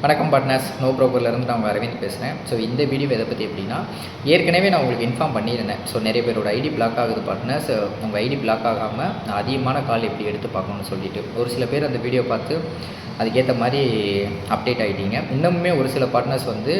வணக்கம் partners, no ப்ரோக்கர்லேருந்து நான் உங்கள் அரவிந்த் பேசுகிறேன். ஸோ இந்த வீடியோ எதை பற்றி எப்படின்னா, ஏற்கனவே நான் உங்களுக்கு இன்ஃபார்ம் பண்ணியிருந்தேன். ஸோ நிறைய பேரோட ஐடி பிளாக் ஆகுது பார்ட்னர்ஸ். உங்கள் ஐடி பிளாக் ஆகாமல் நான் அதிகமான கால் எப்படி எடுத்து பார்க்கணும்னு சொல்லிட்டு ஒரு சில பேர் அந்த வீடியோ பார்த்து அதுக்கேற்ற மாதிரி அப்டேட் ஆகிட்டீங்க. இன்னுமே ஒரு சில பார்ட்னர்ஸ் வந்து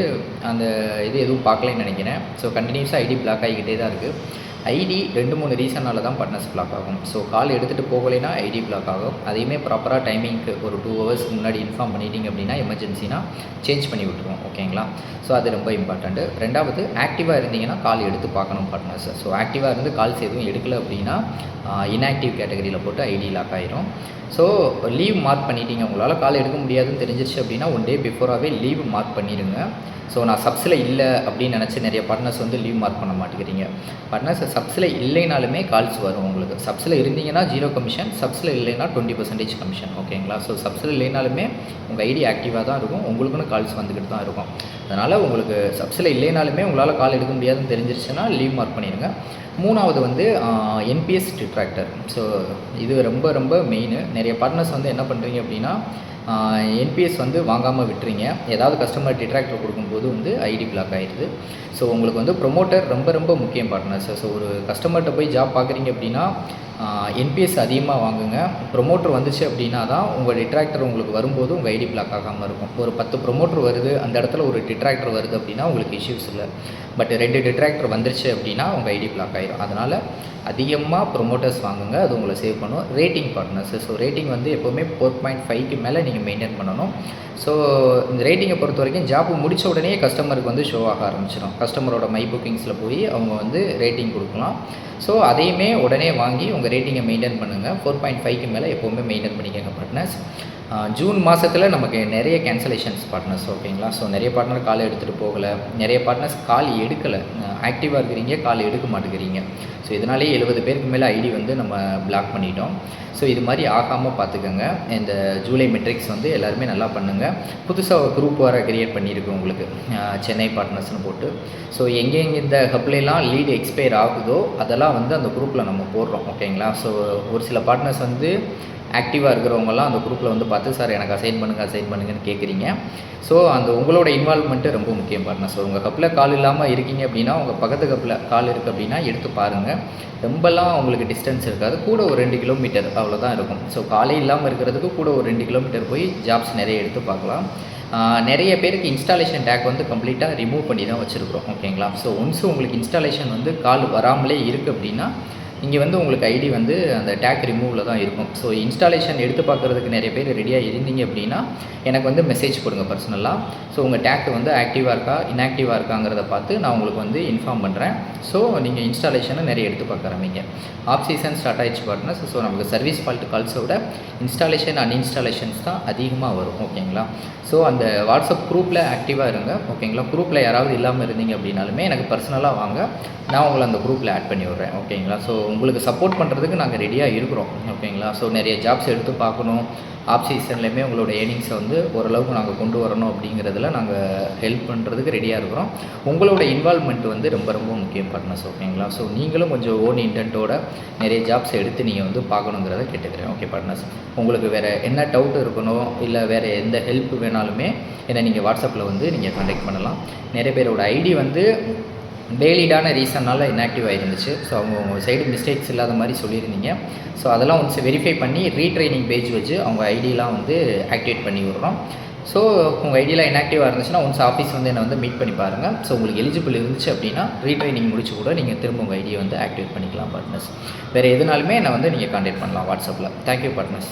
அந்த இது எதுவும் பார்க்கலன்னு நினைக்கிறேன். ஸோ கண்டினியூஸாக ஐடி பிளாக் ஆகிக்கிட்டே தான் இருக்குது. ஐடி 2-3 ரீசனால் தான் பார்ட்னர்ஸ் பிளாக் ஆகும். ஸோ கால் எடுத்துகிட்டு போகலைன்னா ஐடி பிளாக் ஆகும். அதையுமே ப்ராப்பராக டைமிங்க்கு ஒரு 2 ஹவர்ஸ்க்கு முன்னாடி இன்ஃபார்ம் பண்ணிட்டீங்க அப்படின்னா எமர்ஜென்சினா சேஞ்ச் பண்ணி விட்டுருவோம். ஓகேங்களா? ஸோ அது ரொம்ப இம்பார்ட்டண்ட்டு. ரெண்டாவது, ஆக்டிவாக இருந்தீங்கன்னா கால் எடுத்து பார்க்கணும் பார்ட்னர்ஸ். ஸோ ஆக்டிவாக இருந்து கால்ஸ் எதுவும் எடுக்கலை அப்படின்னா இன்ஆக்டிவ் கேட்டகரியில் போட்டு ஐடி லாக் ஆகிரும். ஸோ லீவ் மார்க் பண்ணிட்டீங்க, உங்களால் கால் எடுக்க முடியாதுன்னு தெரிஞ்சிருச்சு அப்படின்னா 1 டே பிஃபோராகவே லீவ் மார்க் பண்ணிடுங்க. ஸோ நான் சப்ஸில் இல்லை அப்படின்னு நினச்சி நிறைய பார்ட்னர்ஸ் வந்து லீவ் மார்க் பண்ண மாட்டேங்கிறீங்க. பார்ட்னர்ஸ் சப்ஸில் இல்லைனாலுமே கால்ஸ் வரும் உங்களுக்கு. சப்ஸில் இருந்தீங்கன்னா 0 கமிஷன், சப்ஸில் இல்லைன்னா 20% கமிஷன். ஓகேங்களா? ஸோ சப்ஸில் இல்லைனாலுமே உங்கள் ஐடி ஆக்டிவாக தான் இருக்கும், உங்களுக்குன்னு கால்ஸ் வந்துக்கிட்டு தான் இருக்கும். அதனால் உங்களுக்கு சப்ஸில் இல்லைனாலுமே உங்களால் கால் எடுக்க முடியாதுன்னு தெரிஞ்சிருச்சுன்னா லீவ் மார்க் பண்ணிடுங்க. மூணாவது வந்து என்பிஎஸ் டிட்ராக்டர். ஸோ இது ரொம்ப ரொம்ப மெயின். நிறைய பார்ட்னர்ஸ் வந்து என்ன பண்ணுறீங்க அப்படின்னா என்பிஎஸ் வந்து வாங்காமல் விட்டுறீங்க. ஏதாவது கஸ்டமர் டிட்ராக்டர் கொடுக்கும்போது வந்து ஐடி பிளாக் ஆகிடுது. ஸோ உங்களுக்கு வந்து ப்ரொமோட்டர் ரொம்ப ரொம்ப முக்கியம் பார்ட்னர்ஸ். ஸோ ஒரு கஸ்டமர்கிட்ட போய் ஜாப் பார்க்குறீங்க அப்படின்னா என்பிஎஸ் அதிகமாக வாங்குங்க. ப்ரொமோட்டர் வந்துச்சு அப்படின்னா தான் உங்கள் டிட்ராக்டர் உங்களுக்கு வரும்போது உங்கள் ஐடி பிளாக் ஆகாமல் இருக்கும். ஒரு 10 ப்ரொமோட்டர் வருது, அந்த இடத்துல ஒரு டிட்ராக்டர் வருது அப்படின்னா உங்களுக்கு இஷ்யூஸ் இல்லை. பட் 2 டிட்ராக்டர் வந்துருச்சு அப்படின்னா உங்கள் ஐடி பிளாக் ஆகிடும். அதனால் அதிகமாக ப்ரொமோட்டர்ஸ் வாங்குங்க, அது உங்களை சேவ் பண்ணும். Rating partners. ஸோ ரேட்டிங் வந்து எப்போவுமே 4.5க்கு மேலே நீங்கள் மெயின்டைன் பண்ணணும். ஸோ இந்த ரேட்டிங்கை பொறுத்த வரைக்கும் ஜாப் முடித்த உடனே கஸ்டமருக்கு வந்து ஷோ ஆக ஆரம்பிச்சிடும். கஸ்டமரோட மை புக்கிங்ஸில் போய் அவங்க வந்து ரேட்டிங் கொடுக்கலாம். ஸோ அதையுமே உடனே வாங்கி உங்கள் ரேட்டிங்கை மெயின்டைன் பண்ணுங்கள். 4.5க்கு மேலே எப்போவுமே மெயின்டைன் பண்ணிக்கோங்க பார்ட்னர்ஸ். ஜூன் மாதத்தில் நமக்கு நிறைய கேன்சலேஷன்ஸ் பார்ட்னர்ஸ். ஓகேங்களா? ஸோ நிறைய பார்ட்னர் கால் எடுத்துகிட்டு போகலை, நிறைய பார்ட்னர்ஸ் கால் எடுக்கலை. ஆக்டிவாக இருக்கிறீங்க, கால் எடுக்க மாட்டேங்கிறீங்க. ஸோ இதனாலே 70 பேருக்கு மேலே ஐடி வந்து நம்ம பிளாக் பண்ணிட்டோம். ஸோ இது மாதிரி ஆகாமல் பார்த்துக்கோங்க. இந்த ஜூலை மெட்ரிக்ஸ் வந்து எல்லாருமே நல்லா பண்ணுங்கள். புதுசாக ஒரு குரூப் வர கிரியேட் பண்ணியிருக்கு உங்களுக்கு, சென்னை பார்ட்னர்ஸ்னு போட்டு. ஸோ எங்கெங்கே இந்த ஹப்லாம் லீடு எக்ஸ்பயர் ஆகுதோ அதெல்லாம் வந்து அந்த குரூப்பில் நம்ம போடுறோம். ஓகேங்களா? ஸோ ஒரு சில பார்ட்னர்ஸ் வந்து ஆக்டிவாக இருக்கிறவங்கலாம் அந்த குரூப்பில் வந்து பார்த்து சார் எனக்கு அசைன் பண்ணுங்கன்னு கேட்குறீங்க. ஸோ அந்த உங்களோட இன்வால்வ்மெண்ட்டு ரொம்ப முக்கியம் பார்ட்னர். ஸோ உங்கள் கப்பில் கால் இல்லாமல் இருக்கீங்க அப்படின்னா உங்கள் பக்கத்து கப்பில் கால் இருக்குது அப்படின்னா எடுத்து பாருங்கள். ரொம்பலாம் உங்களுக்கு டிஸ்டன்ஸ் இருக்காது, கூட ஒரு 2 கிலோமீட்டர் அவ்வளோதான் இருக்கும். ஸோ காலே இல்லாமல் இருக்கிறதுக்கு கூட ஒரு 2 கிலோமீட்டர் போய் ஜாப்ஸ் நிறைய எடுத்து பார்க்கலாம். நிறைய பேருக்கு இன்ஸ்டாலேஷன் டேக் வந்து கம்ப்ளீட்டாக ரிமூவ் பண்ணி தான் வச்சுருக்குறோம். ஓகேங்களா? ஸோ ஒன்ஸ் உங்களுக்கு இன்ஸ்டாலேஷன் வந்து கால் வராமலே இருக்குது அப்படின்னா இங்கே வந்து உங்களுக்கு ஐடி வந்து அந்த டேக் ரிமூவில் தான் இருக்கும். ஸோ இன்ஸ்டாலேஷன் எடுத்து பார்க்குறதுக்கு நிறைய பேர் ரெடியாக இருந்தீங்க அப்படின்னா எனக்கு வந்து மெசேஜ் கொடுங்க பர்சனலாக. ஸோ உங்கள் டேக் வந்து ஆக்டிவாக இருக்கா இன்ஆக்டிவாக இருக்காங்கிறத பார்த்து நான் உங்களுக்கு வந்து இன்ஃபார்ம் பண்ணுறேன். ஸோ நீங்கள் இன்ஸ்டாலேஷனை நிறைய எடுத்து பார்க்க ஆரம்பிங்க. ஆஃப் சீசன் ஸ்டார்ட் ஆகிடுச்சு பார்ட்னர்ஸ். ஸோ நமக்கு சர்வீஸ் ஃபால்ட் கால்ஸை விட இன்ஸ்டாலேஷன் அன்இன்ஸ்டாலேஷன்ஸ் தான் அதிகமாக வரும். ஓகேங்களா? ஸோ அந்த வாட்ஸ்அப் குரூப்பில் ஆக்டிவாக இருங்க. ஓகேங்களா? குரூப்பில் யாராவது இல்லாமல் இருந்தீங்க அப்படின்னாலுமே எனக்கு பர்சனலாக வாங்க, நான் உங்களை அந்த குரூப்பில் ஆட் பண்ணி விட்றேன். ஓகேங்களா? ஸோ உங்களுக்கு சப்போர்ட் பண்ணுறதுக்கு நாங்கள் ரெடியாக இருக்கிறோம். ஓகேங்களா? ஸோ நிறைய ஜாப்ஸ் எடுத்து பார்க்கணும், ஆஃப் சீசன்லேயுமே உங்களோட ஏர்னிங்ஸை வந்து ஓரளவுக்கு நாங்கள் கொண்டு வரணும் அப்படிங்கிறதுல நாங்கள் ஹெல்ப் பண்ணுறதுக்கு ரெடியாக இருக்கிறோம். உங்களோட இன்வால்வ்மெண்ட் வந்து ரொம்ப ரொம்ப முக்கியம் பார்ட்னர்ஸ். ஓகேங்களா? ஸோ நீங்களும் கொஞ்சம் ஓன் இன்டென்ட்டோட நிறைய ஜாப்ஸ் எடுத்து நீங்கள் வந்து பார்க்கணுங்கிறத கேட்டுக்கிறேன். ஓகே பார்ட்னர்ஸ், உங்களுக்கு வேறு என்ன டவுட் இருக்கணும் இல்லை வேறு எந்த ஹெல்ப் வேணாலுமே என்னை நீங்கள் வாட்ஸ்அப்பில் வந்து நீங்கள் கான்டாக்ட் பண்ணலாம். நிறைய பேரோட ஐடி வந்து வேலிடான ரீசன்னால் இன்ஆக்டிவ் ஆகிருந்துச்சு. ஸோ அவங்க சைடு மிஸ்டேக்ஸ் இல்லாத மாதிரி சொல்லியிருந்தீங்க. ஸோ அதெல்லாம் ஒன்ஸ் வெரிஃபை பண்ணி ரீட்ரைனிங் பேஜ் வச்சு அவங்க ஐடியெலாம் வந்து ஆக்டிவேட் பண்ணி விடுறோம். ஸோ உங்கள் ஐடியெலாம் இன்ஆக்டிவாக இருந்துச்சுன்னா ஒன்ஸ் ஆஃபீஸ் வந்து என்னை வந்து மீட் பண்ணி பாருங்கள். ஸோ உங்களுக்கு எலிஜிபிள் இருந்துச்சு அப்படின்னா ரீட்ரைனிங் முடிச்சு கூட நீங்கள் திரும்ப உங்கள் ஐடியை வந்து ஆக்டிவேட் பண்ணிக்கலாம் பார்ட்னர்ஸ். வேறு எதுனாலுமே என்னை வந்து நீங்கள் கான்டாக்ட் பண்ணலாம் வாட்ஸ்அப்பில். Thank you partners.